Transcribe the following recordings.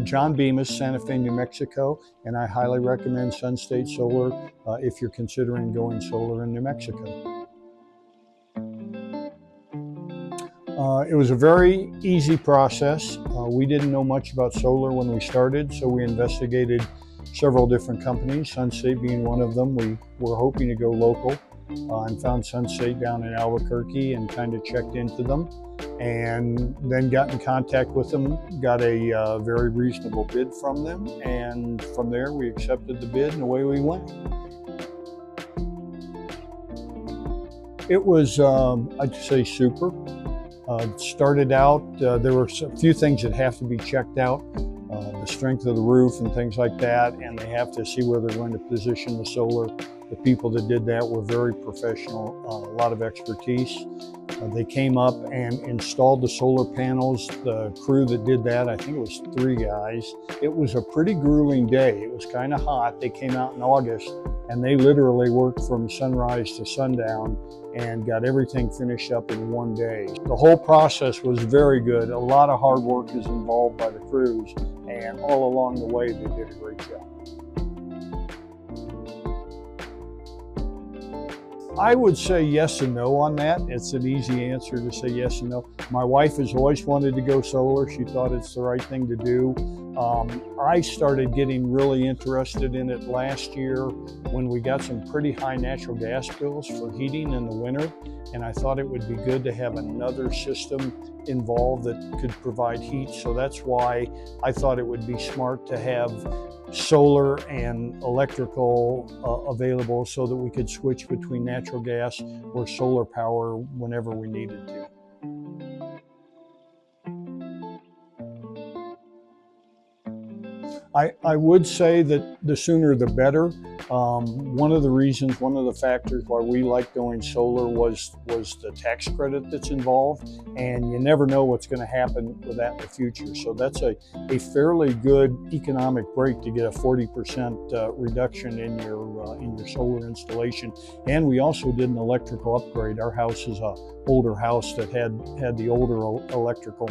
John Bemis, Santa Fe, New Mexico, and I highly recommend Sun State Solar if you're considering going solar in New Mexico. It was a very easy process. We didn't know much about solar when we started, so we investigated several different companies, Sun State being one of them. We were hoping to go local and found Sun State down in Albuquerque and kind of checked into them, and then got in contact with them, got a very reasonable bid from them, and from there we accepted the bid and away we went. It was, I'd say, super. Started out, there were a few things that have to be checked out, the strength of the roof and things like that, and they have to see where they're going to position the solar. The people that did that were very professional, a lot of expertise. They came up and installed the solar panels. The crew that did that, I think it was 3 guys. It was a pretty grueling day. It was kind of hot. They came out in August and they literally worked from sunrise to sundown and got everything finished up in 1 day. The whole process was very good. A lot of hard work is involved by the crews, and all along the way they did a great job. I would say yes and no on that. It's an easy answer to say yes and no. My wife has always wanted to go solar. She thought it's the right thing to do. I started getting really interested in it last year when we got some pretty high natural gas bills for heating in the winter, and I thought it would be good to have another system involved that could provide heat. So that's why I thought it would be smart to have solar and electrical available so that we could switch between natural gas or solar power whenever we needed to. I would say that the sooner the better. One of the factors why we like going solar was the tax credit that's involved, and you never know what's going to happen with that in the future. So that's a fairly good economic break to get a 40% reduction in your solar installation. And we also did an electrical upgrade. Our house is a older house that had the older electrical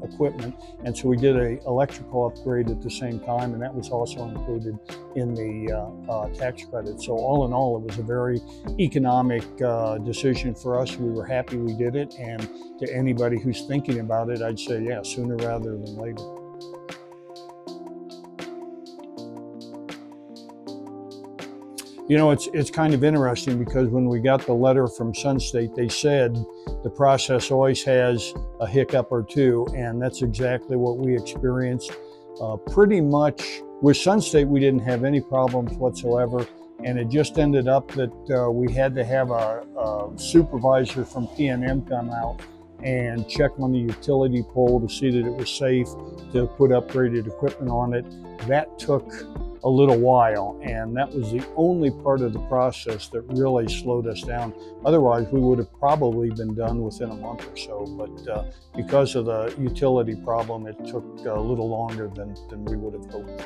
equipment, and so we did an electrical upgrade at the same time, and that was also included in the tax credit. So all in all, it was a very economic decision for us. We were happy we did it, and to anybody who's thinking about it, I'd say, yeah, sooner rather than later. You know, it's kind of interesting because when we got the letter from Sun State, they said the process always has a hiccup or two, and that's exactly what we experienced. Pretty much with Sun State, we didn't have any problems whatsoever, and it just ended up that we had to have a supervisor from PNM come out and check on the utility pole to see that it was safe to put upgraded equipment on it. That took a little while, and that was the only part of the process that really slowed us down. Otherwise, we would have probably been done within a month or so, but because of the utility problem, it took a little longer than we would have hoped.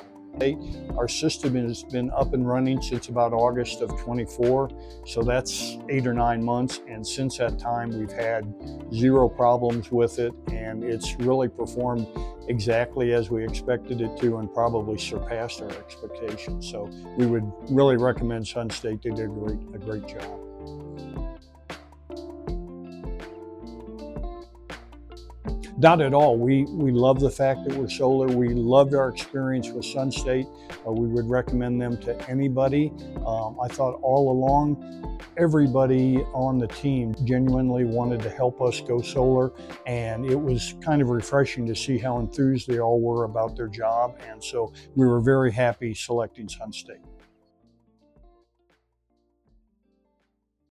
Our system has been up and running since about August of 24, so that's 8 or 9 months, and since that time we've had 0 problems with it, and it's really performed exactly as we expected it to and probably surpassed our expectations. So we would really recommend Sun State. They did a great job. Not at all. We love the fact that we're solar. We loved our experience with Sun State. We would recommend them to anybody. I thought all along, everybody on the team genuinely wanted to help us go solar, and it was kind of refreshing to see how enthused they all were about their job, and so we were very happy selecting Sun State.